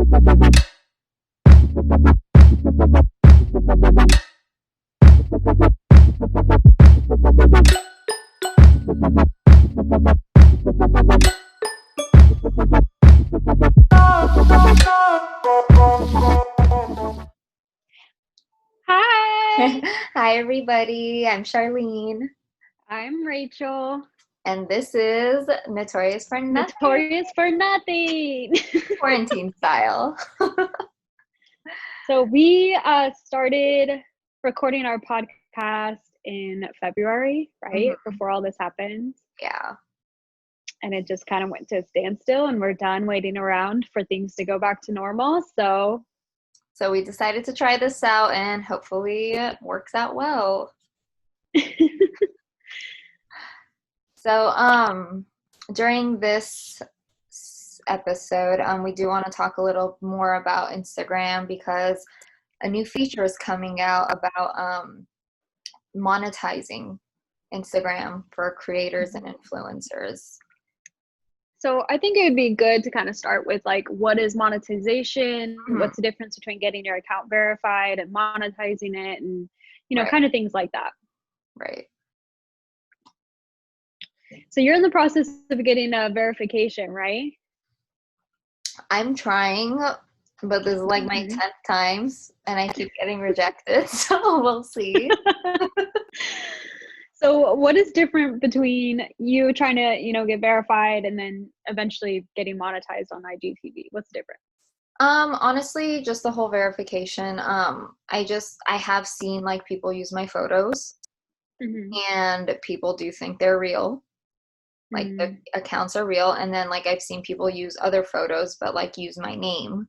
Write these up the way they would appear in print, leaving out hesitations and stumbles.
Hi, Hi, everybody. I'm Charlene, I'm Rachel. and this is Notorious for Nothing, Notorious for nothing. quarantine style. So we started recording our podcast in February, right? Mhm. Before all this happened. Yeah. And it just kind of went to a standstill, and we're done waiting around for things to go back to normal. So So we decided to try this out, and hopefully it works out well. So, during this episode, we do want to talk a little more about Instagram because a new feature is coming out about monetizing Instagram for creators and influencers. So I think it would be good to kind of start with like, what is monetization? Mhm. What's the difference between getting your account verified and monetizing it, and Right. kind of things like that. Right. So you're in the process of getting a verification, right? I'm trying, but this is like my 10th times and I keep getting rejected, so we'll see. So what is different between you trying to, get verified and then eventually getting monetized on IGTV? What's different? Honestly, just the whole verification. I have seen like people use my photos and people do think they're real. Like the accounts are real, and then like I've seen people use other photos but like use my name.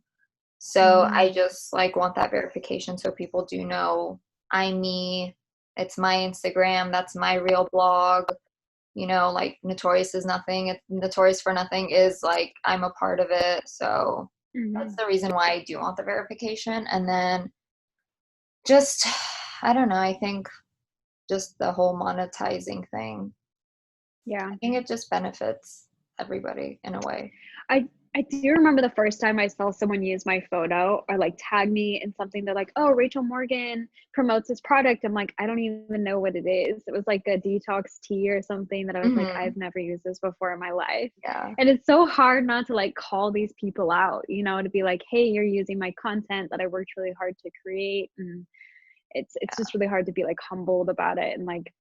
So I just like want that verification so people do know I'm me. It's my Instagram. That's my real blog. Like Notorious is nothing. It's Notorious for Nothing is like I'm a part of it. So that's the reason why I do want the verification. And then just, I don't know, I think just the whole monetizing thing. Yeah. I think it just benefits everybody in a way. I do remember the first time I saw someone use my photo or like tag me in something. They're like, "Oh, Rachel Morgan promotes this product." I'm like, I don't even know what it is. It was like a detox tea or something that I was like, I've never used this before in my life. Yeah. And it's so hard not to like call these people out, to be like, hey, you're using my content that I worked really hard to create. And it's just really hard to be like humbled about it. And like,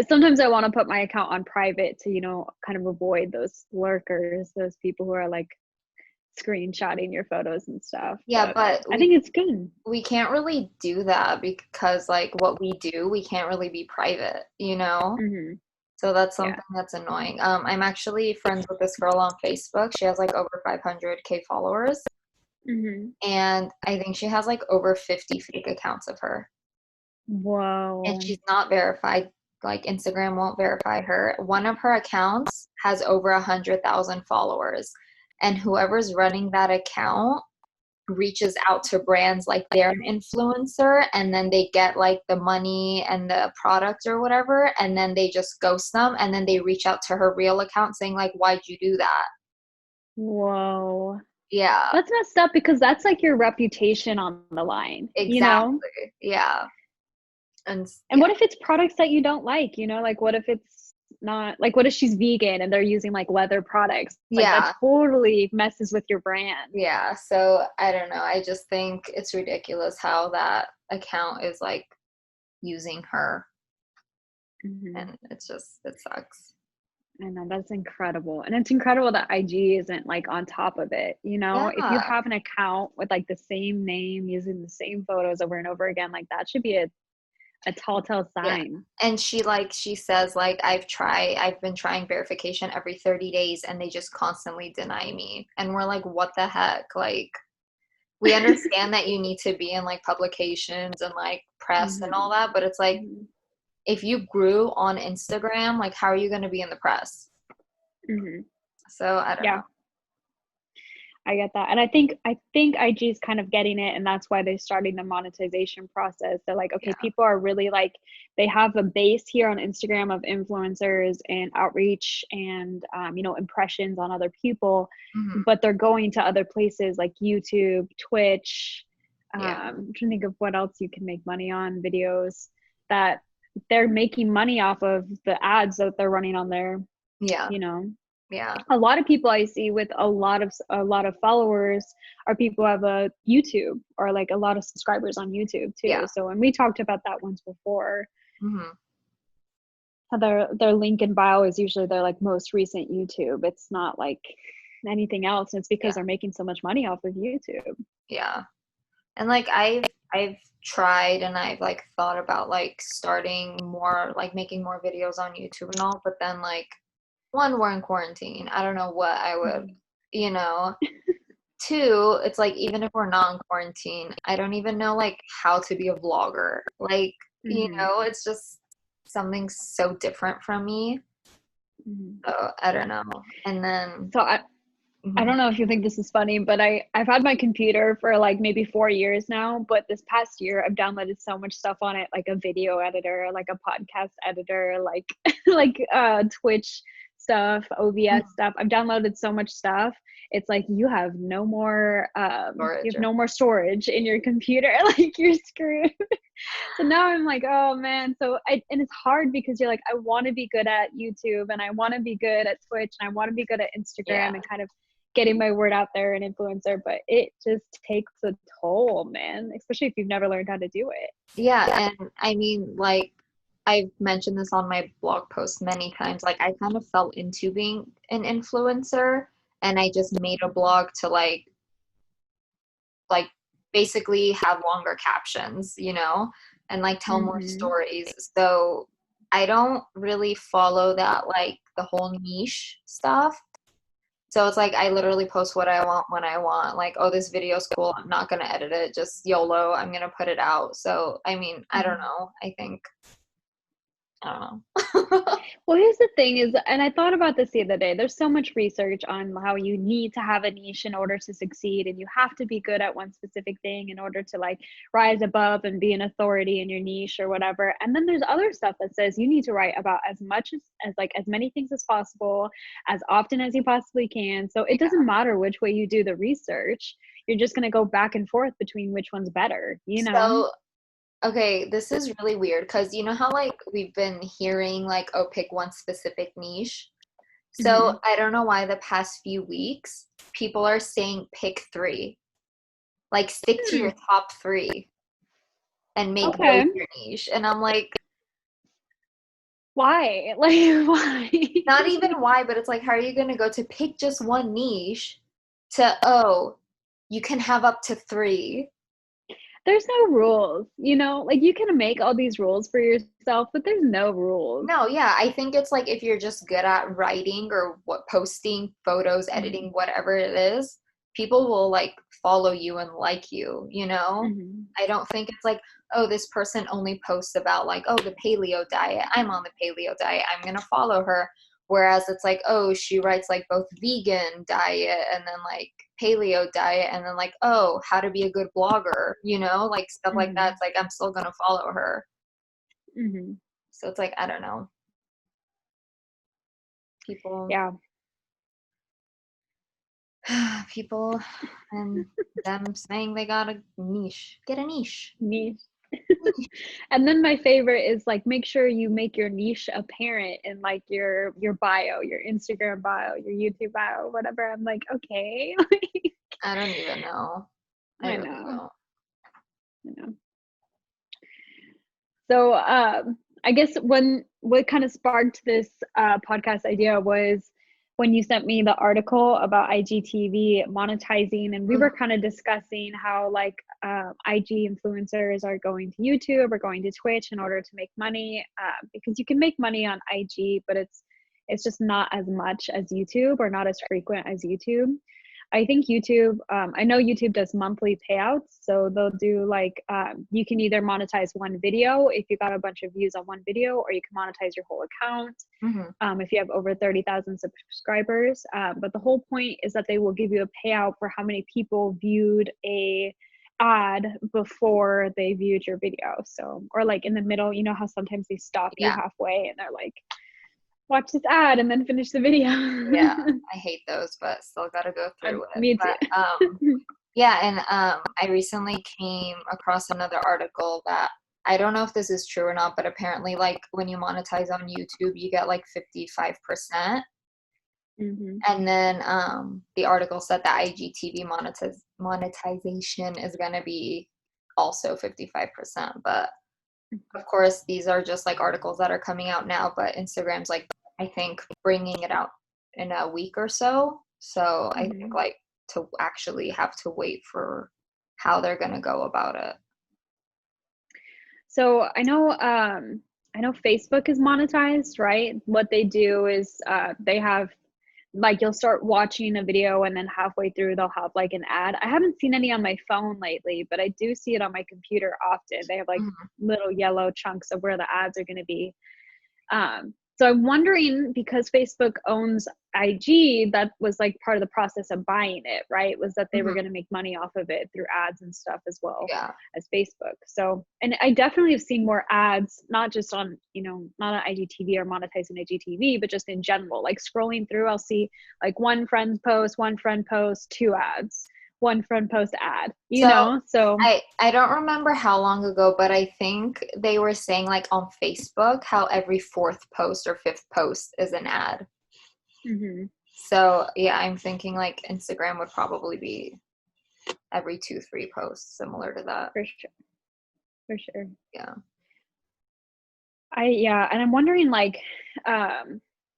sometimes I want to put my account on private to, kind of avoid those lurkers, those people who are like screenshotting your photos and stuff. Yeah, but I think it's good. we can't really do that because like what we do, we can't really be private. So that's something that's annoying. I'm actually friends with this girl on Facebook. She has like over 500K followers. And I think she has like over 50 fake accounts of her. Whoa. And she's not verified. Like Instagram won't verify her. One of her accounts has over 100,000 followers. And whoever's running that account reaches out to brands like they're an influencer, and then they get like the money and the product or whatever, and then they just ghost them, and then they reach out to her real account saying like, why'd you do that? Whoa. Yeah. That's messed up because that's like your reputation on the line. Exactly. Yeah. And what if it's products that you don't like? Like what if it's not like, what if she's vegan and they're using like leather products? Like that totally messes with your brand. Yeah. So I don't know. I just think it's ridiculous how that account is like using her. And it sucks. I know, that's incredible. And it's incredible that IG isn't like on top of it. If you have an account with like the same name using the same photos over and over again, like that should be a telltale sign. Yeah. And she says like I've been trying verification every 30 days and they just constantly deny me. And we're like, what the heck? Like, we understand that you need to be in like publications and like press and all that, but it's like if you grew on Instagram, like how are you going to be in the press? So I don't know. I get that. And I think IG is kind of getting it, and that's why they're starting the monetization process. They're like, okay, people are really like, they have a base here on Instagram of influencers and outreach and you know, impressions on other people, but they're going to other places like YouTube, Twitch. I'm trying to think of what else you can make money on, videos that they're making money off of the ads that they're running on there. You know. A lot of people I see with a lot of followers are people who have a YouTube or like a lot of subscribers on YouTube too. So, and we talked about that once before. How their link in bio is usually their like most recent YouTube. It's not like anything else. It's because they're making so much money off of YouTube. And like I've tried and I've like thought about like starting more, like making more videos on YouTube and all, but then like, one, we're in quarantine. I don't know what I would, you know. Two, it's like, even if we're not in quarantine, I don't even know like how to be a vlogger. Like, you know, it's just something so different from me. So I don't know. And then so I don't know if you think this is funny, but I've had my computer for like maybe 4 years now, but this past year I've downloaded so much stuff on it, like a video editor, like a podcast editor, like like Twitch stuff, OBS stuff. I've downloaded so much stuff. It's like you have no more storage in your computer. Like you're screwed. So now I'm like, oh man. And it's hard because you're like, I want to be good at YouTube and I want to be good at Twitch and I want to be good at Instagram and kind of getting my word out there and influencer, but it just takes a toll, man, especially if you've never learned how to do it. And I mean, like, I've mentioned this on my blog post many times, like I kind of fell into being an influencer and I just made a blog to like basically have longer captions, you know, and like tell more stories. So I don't really follow that, like the whole niche stuff. So it's like I literally post what I want when I want. Like, oh, this video's cool. I'm not going to edit it. Just YOLO. I'm going to put it out. So, I mean, I don't know. I don't know. Well, here's the thing is, and I thought about this the other day, there's so much research on how you need to have a niche in order to succeed, and you have to be good at one specific thing in order to like rise above and be an authority in your niche or whatever. And then there's other stuff that says you need to write about as much as like as many things as possible, as often as you possibly can. So it doesn't matter which way you do the research. You're just going to go back and forth between which one's better, you know? So, okay, this is really weird because you know how like we've been hearing like, oh, pick one specific niche. So I don't know why the past few weeks people are saying pick 3. Like stick to your top 3 and make those your niche. And I'm like, why? Like why? Not even why, but it's like, how are you going to go to pick just one niche to, oh, you can have up to 3? There's no rules, you know, like you can make all these rules for yourself, but there's no rules. No, yeah, I think it's like if you're just good at writing or posting photos, editing, whatever it is, people will like follow you and like you know? I don't think it's like, oh, this person only posts about like, oh, the paleo diet. I'm on the paleo diet. I'm going to follow her. Whereas it's like, oh, she writes like both vegan diet and then like paleo diet and then like, oh, how to be a good blogger, you know, like stuff like that. It's like, I'm still going to follow her. So it's like, I don't know. People and them saying they got a niche. Get a niche. And then my favorite is like, make sure you make your niche apparent in like your bio, your Instagram bio, your YouTube bio, whatever. I'm like, okay. I don't even know. I really know. So I guess what kind of sparked this podcast idea was when you sent me the article about IGTV monetizing, and we were kind of discussing how like IG influencers are going to YouTube or going to Twitch in order to make money, because you can make money on IG, but it's just not as much as YouTube or not as frequent as YouTube. I think YouTube, I know YouTube does monthly payouts. So they'll do like, you can either monetize one video if you got a bunch of views on one video, or you can monetize your whole account if you have over 30,000 subscribers. But the whole point is that they will give you a payout for how many people viewed a ad before they viewed your video. So, or like in the middle, you know how sometimes they stop you halfway and they're like, watch this ad and then finish the video. Yeah, I hate those, but still gotta go through it. Me too. But, yeah, and I recently came across another article that I don't know if this is true or not, but apparently, like, when you monetize on YouTube, you get like 55%. And then the article said that IGTV monetization is gonna be also 55%. But of course, these are just like articles that are coming out now, but Instagram's like, I think, bringing it out in a week or so. So I think like to actually have to wait for how they're going to go about it. So I know Facebook is monetized, right? What they do is they have, like, you'll start watching a video and then halfway through they'll have like an ad. I haven't seen any on my phone lately, but I do see it on my computer often. They have like little yellow chunks of where the ads are going to be. So I'm wondering, because Facebook owns IG, that was like part of the process of buying it, right? Was that they were going to make money off of it through ads and stuff as well as Facebook. So, and I definitely have seen more ads, not just on, not on IGTV or monetizing IGTV, but just in general, like scrolling through, I'll see like one friend post, two ads, one friend post ad, so I don't remember how long ago, but I think they were saying like on Facebook how every fourth post or fifth post is an ad. So yeah, I'm thinking like Instagram would probably be every 2-3 posts, similar to that. For sure. Yeah. And I'm wondering, like,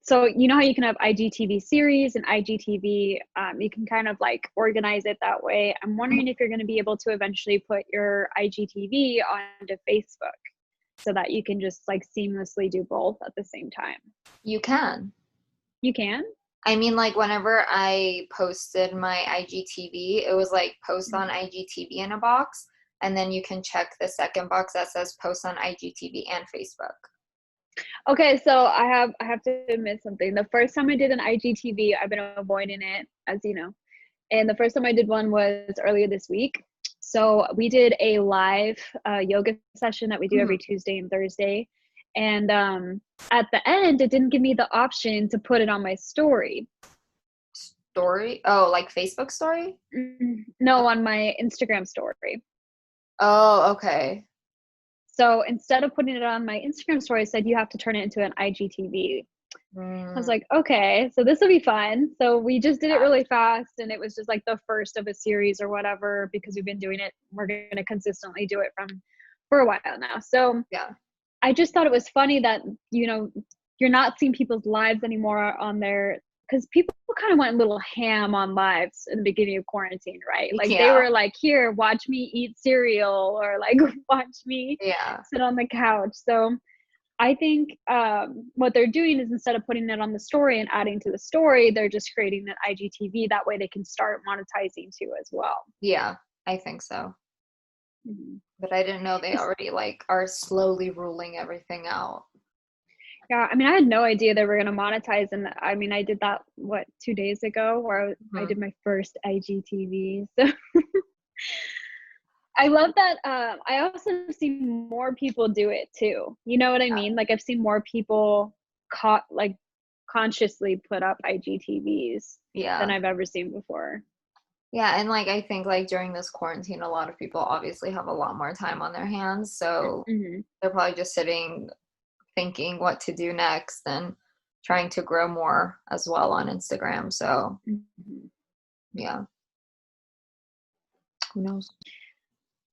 so you know how you can have IGTV series and IGTV, you can kind of like organize it that way. I'm wondering if you're going to be able to eventually put your IGTV onto Facebook so that you can just like seamlessly do both at the same time. You can. You can? I mean, like whenever I posted my IGTV, it was like post on IGTV in a box, and then you can check the second box that says post on IGTV and Facebook. Okay, so I have to admit something. The first time I did an IGTV, I've been avoiding it, as you know. And the first time I did one was earlier this week. So we did a live yoga session that we do every Tuesday and Thursday. And at the end, it didn't give me the option to put it on my story. Story? Oh, like Facebook story? No, on my Instagram story. Oh, okay. So instead of putting it on my Instagram story, it said you have to turn it into an IGTV. I was like, okay, so this will be fun. So we just did it really fast, and it was just like the first of a series or whatever, because we've been doing it. We're going to consistently do it for a while now. So yeah, I just thought it was funny that, you're not seeing people's lives anymore on there, because people kind of went a little ham on lives in the beginning of quarantine, right? Like they were like, here, watch me eat cereal, or like watch me sit on the couch. So I think what they're doing is, instead of putting it on the story and adding to the story, they're just creating an IGTV. That way they can start monetizing too as well. Yeah, I think so. But I didn't know they already like are slowly ruling everything out. Yeah, I mean, I had no idea they were going to monetize. And I mean, I did that, 2 days ago, where I did my first IGTV. So I love that. I also have seen more people do it too. You know what I mean? Like I've seen more people consciously put up IGTVs than I've ever seen before. Yeah, and like I think like during this quarantine, a lot of people obviously have a lot more time on their hands. So they're probably just sitting thinking what to do next and trying to grow more as well on Instagram. So yeah. Who knows?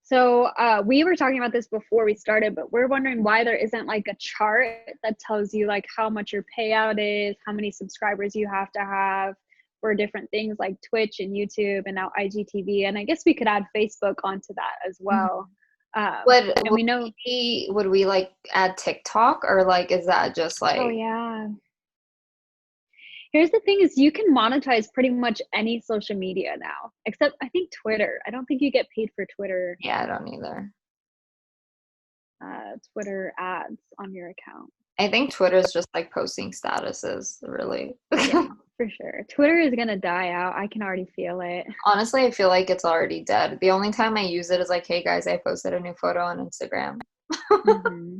So we were talking about this before we started, but we're wondering why there isn't like a chart that tells you like how much your payout is, how many subscribers you have to have for different things like Twitch and YouTube and now IGTV. And I guess we could add Facebook onto that as well. Would we like add TikTok, or like is that just like? Oh yeah. Here's the thing is you can monetize pretty much any social media now, except I think Twitter. I don't think you get paid for Twitter. Yeah, I don't either. Twitter ads on your account. I think Twitter is just like posting statuses, really. Yeah, for sure. Twitter is gonna die out. I can already feel it. Honestly, I feel like it's already dead. The only time I use it is like, hey guys, I posted a new photo on Instagram. Mm-hmm.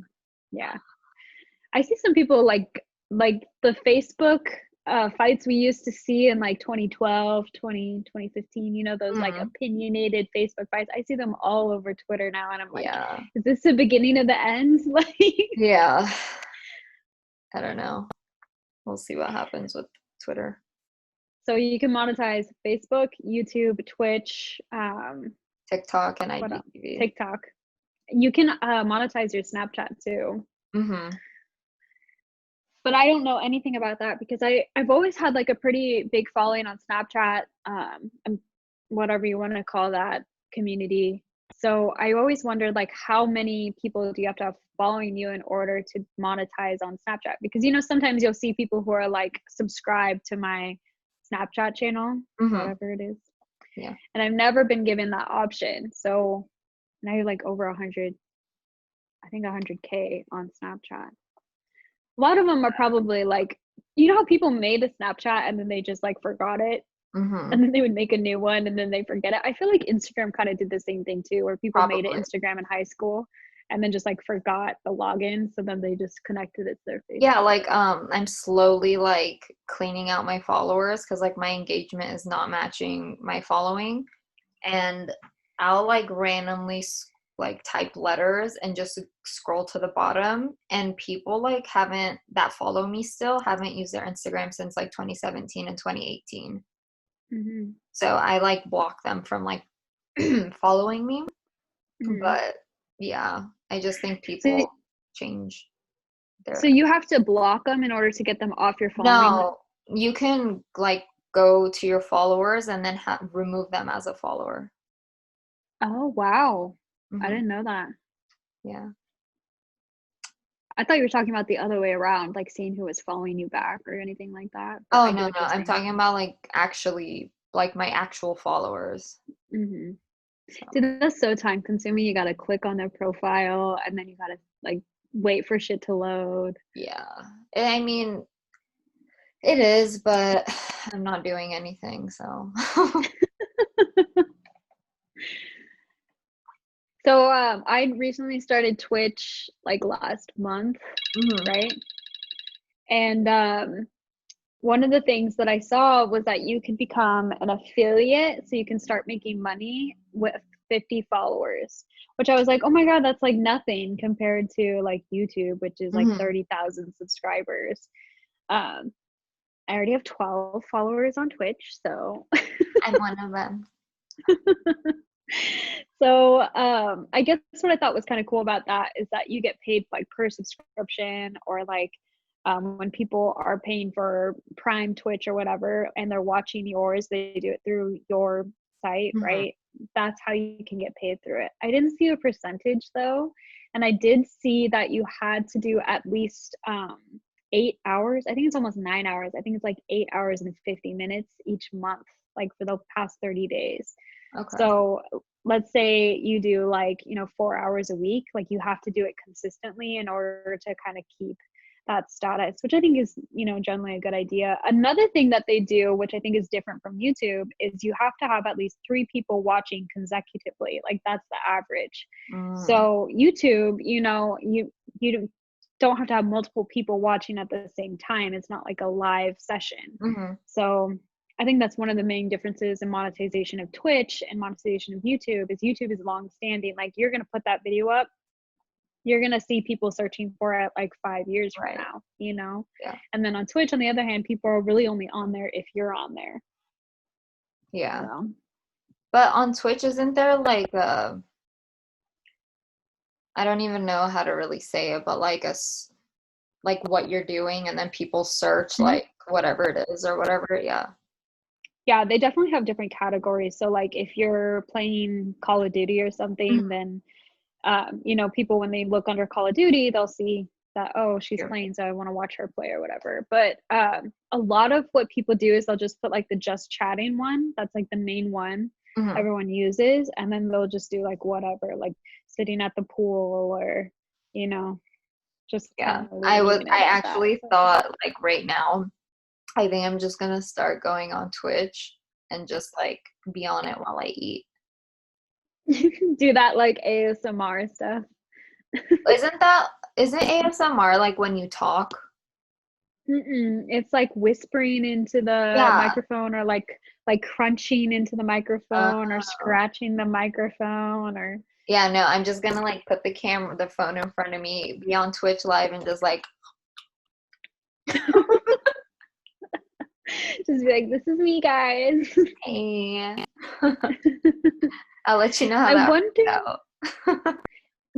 Yeah. I see some people like the Facebook fights we used to see in like 2012, 2015, you know, those like Mhm. opinionated Facebook fights. I see them all over Twitter now and I'm like, Yeah. is this the beginning of the end? Like Yeah. I don't know. We'll see what happens with Twitter. so you can monetize Facebook, YouTube, Twitch, TikTok and what else? IGTV. TikTok. You can monetize your Snapchat too. Mm-hmm. But I don't know anything about that because I've always had like a pretty big following on Snapchat, whatever you want to call that community. So I always wondered like how many people do you have to have following you in order to monetize on Snapchat? Because you know sometimes you'll see people who are like subscribed to my Snapchat channel, whatever it is. Yeah. And I've never been given that option. So now you're like over 100, I think 100K on Snapchat. A lot of them are probably like, you know how people made a Snapchat and then they just like forgot it and then they would make a new one and then they forget it. I feel like Instagram kind of did the same thing too, where people made an Instagram in high school and then just like forgot the login. So then they just connected it to their Facebook. Yeah, like I'm slowly like cleaning out my followers because like my engagement is not matching my following. And I'll like randomly like type letters and just scroll to the bottom, and people like haven't that follow me still haven't used their Instagram since like 2017 and 2018. So I like block them from like following me. But yeah, I just think people change their. So you have to block them in order to get them off your following? No, you can like go to your followers and then remove them as a follower. Oh, wow. I didn't know that. Yeah. I thought you were talking about the other way around, like seeing who was following you back or anything like that. But Oh, no, I'm talking about like actually like my actual followers. Dude, that's so time consuming. You gotta click on their profile and then you gotta like wait for shit to load. Yeah. I mean, it is, but I'm not doing anything, so. So I recently started Twitch like last month, right? And one of the things that I saw was that you can become an affiliate, so you can start making money with 50 followers, which I was like, oh my God, that's like nothing compared to like YouTube, which is like 30,000 subscribers. I already have 12 followers on Twitch, so I'm one of them. So I guess what I thought was kind of cool about that is that you get paid like per subscription, or like when people are paying for Prime Twitch or whatever and they're watching yours, they do it through your site, right? That's how you can get paid through it. I didn't see a percentage though, and I did see that you had to do at least 8 hours. I think it's almost 9 hours. I think it's like 8 hours and 50 minutes each month, like for the past 30 days. Okay. So let's say you do like, 4 hours a week, like you have to do it consistently in order to kind of keep that status, which I think is, generally a good idea. Another thing that they do, which I think is different from YouTube, is you have to have at least 3 people watching consecutively. Like that's the average. So YouTube, you don't have to have multiple people watching at the same time. It's not like a live session. So I think that's one of the main differences in monetization of Twitch and monetization of YouTube is long standing. Like you're going to put that video up, you're going to see people searching for it like 5 years from now, Yeah. And then on Twitch, on the other hand, people are really only on there if you're on there. Yeah. So. But on Twitch, isn't there like I don't even know how to really say it, but like like what you're doing and then people search like whatever it is or whatever. Yeah, they definitely have different categories. So like if you're playing Call of Duty or something, then people when they look under Call of Duty, they'll see that, oh, she's playing, so I want to watch her play or whatever. But a lot of what people do is they'll just put like the just chatting one. That's like the main one everyone uses. And then they'll just do like whatever, like sitting at the pool or, you know, just I actually thought like right now, I think I'm just gonna start going on Twitch and just like be on it while I eat. Do that like ASMR stuff. Isn't ASMR like when you talk? It's like whispering into the microphone, or like crunching into the microphone, or scratching the microphone, or yeah, no, I'm just gonna like put the phone in front of me, be on Twitch live, and just like just be like, this is me, guys. Hey. I'll let you know how that works out.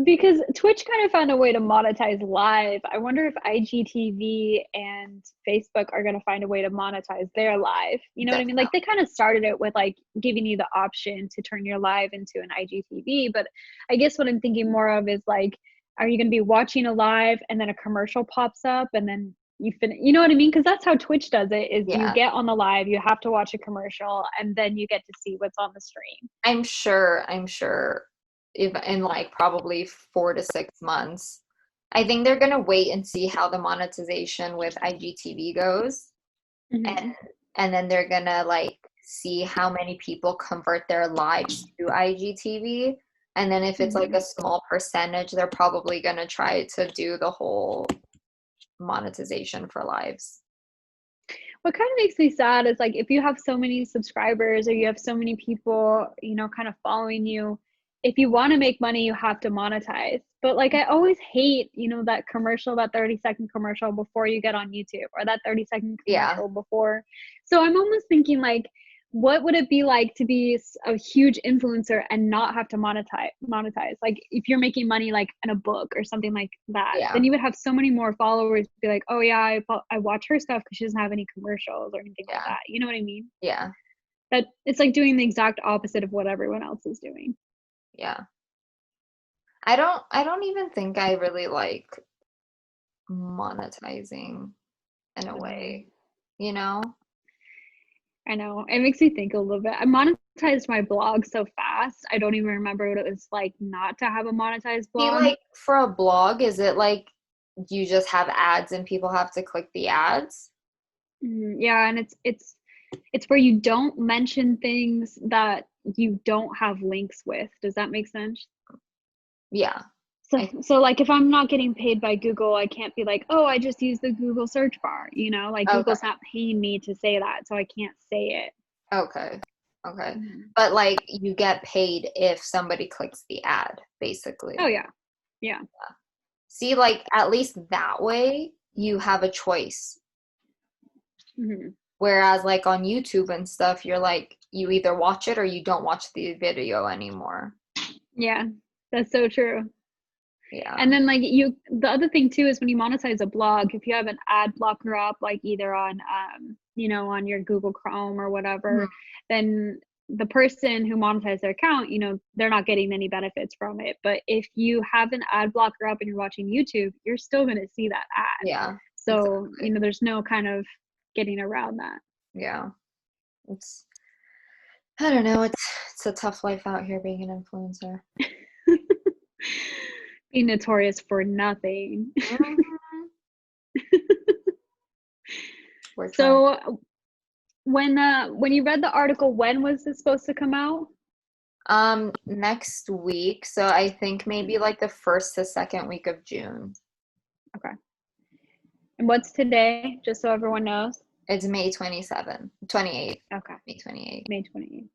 Because Twitch kind of found a way to monetize live. I wonder if IGTV and Facebook are going to find a way to monetize their live. You know what I mean? Like they kind of started it with like giving you the option to turn your live into an IGTV. But I guess what I'm thinking more of is like, are you going to be watching a live and then a commercial pops up and then you know what I mean? Because that's how Twitch does it, is you get on the live, you have to watch a commercial, and then you get to see what's on the stream. I'm sure if in like probably 4 to 6 months, I think they're gonna wait and see how the monetization with IGTV goes, and then they're gonna like see how many people convert their lives to IGTV, and then if it's like a small percentage, they're probably gonna try to do the whole monetization for lives. What kind of makes me sad is like if you have so many subscribers or you have so many people, you know, kind of following you, if you want to make money, you have to monetize. But like I always hate, you know, that commercial, that 30-second commercial before you get on YouTube, or that 30-second commercial before. So I'm almost thinking like, what would it be like to be a huge influencer and not have to monetize? Like if you're making money like in a book or something like that, then you would have so many more followers be like, oh yeah, I watch her stuff because she doesn't have any commercials or anything like that. You know what I mean? Yeah. That it's like doing the exact opposite of what everyone else is doing. Yeah. I don't even think I really like monetizing in a way, you know? I know. It makes me think a little bit. I monetized my blog so fast. I don't even remember what it was like not to have a monetized blog. See, like for a blog, is it like you just have ads and people have to click the ads? Yeah, and it's where you don't mention things that you don't have links with. Does that make sense? Yeah. So like if I'm not getting paid by Google, I can't be like, oh, I just use the Google search bar, you know, like Google's not paying me to say that, so I can't say it. Okay. But like you get paid if somebody clicks the ad, basically. Oh yeah. See, like at least that way you have a choice. Whereas like on YouTube and stuff, you're like, you either watch it or you don't watch the video anymore. Yeah, that's so true. Yeah. And then like the other thing too is when you monetize a blog, if you have an ad blocker up, like either on you know, on your Google Chrome or whatever, then the person who monetized their account, you know, they're not getting any benefits from it. But if you have an ad blocker up and you're watching YouTube, you're still going to see that ad. Yeah. So, you know, there's no kind of getting around that. Yeah. I don't know, it's a tough life out here being an influencer. Being notorious for nothing. So when you read the article, when was this supposed to come out? Next week. So I think maybe like the 1st to 2nd week of June. Okay. And what's today, just so everyone knows? It's May 28th. Okay. May 28th. May 28th.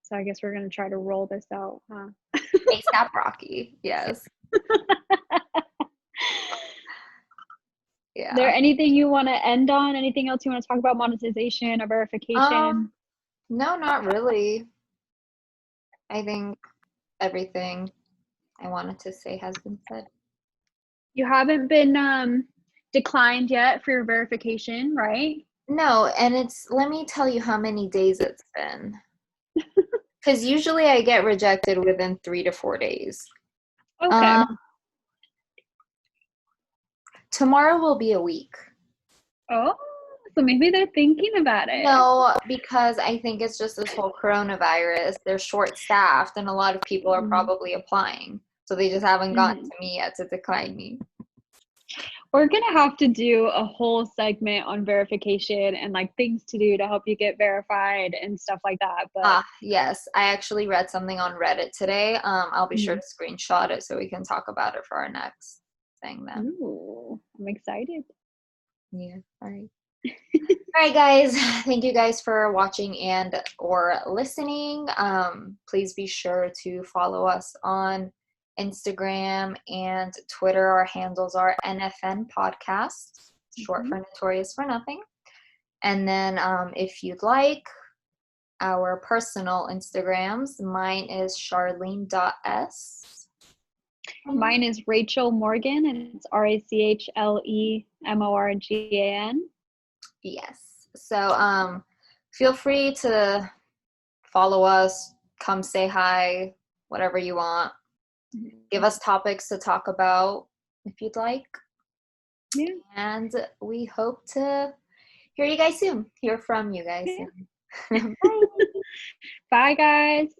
So I guess we're going to try to roll this out, huh? ASAP Rocky. Yes. Yeah. There anything you want to end on? Anything else you want to talk about, monetization or verification? No, not really. I think everything I wanted to say has been said. You haven't been declined yet for your verification, right? No, and let me tell you how many days it's been. Because usually I get rejected within 3 to 4 days. Okay. Tomorrow will be a week. Oh, so maybe they're thinking about it. No, because I think it's just this whole coronavirus. They're short-staffed, and a lot of people are probably applying. So they just haven't gotten to me yet to decline me. We're going to have to do a whole segment on verification and like things to do to help you get verified and stuff like that. But yes, I actually read something on Reddit today. I'll be sure to screenshot it so we can talk about it for our next thing then. Ooh, I'm excited. Yeah, all right. All right, guys. Thank you guys for watching and or listening. Please be sure to follow us on Instagram and Twitter. Our handles are NFN Podcast, short for Notorious for Nothing. And then if you'd like, our personal Instagrams, mine is charlene.s. Mine is Rachel Morgan, and it's RACHLEMORGAN. Yes. So feel free to follow us, come say hi, whatever you want. Give us topics to talk about if you'd like. Yeah. And we hope to hear from you guys soon. Bye, guys.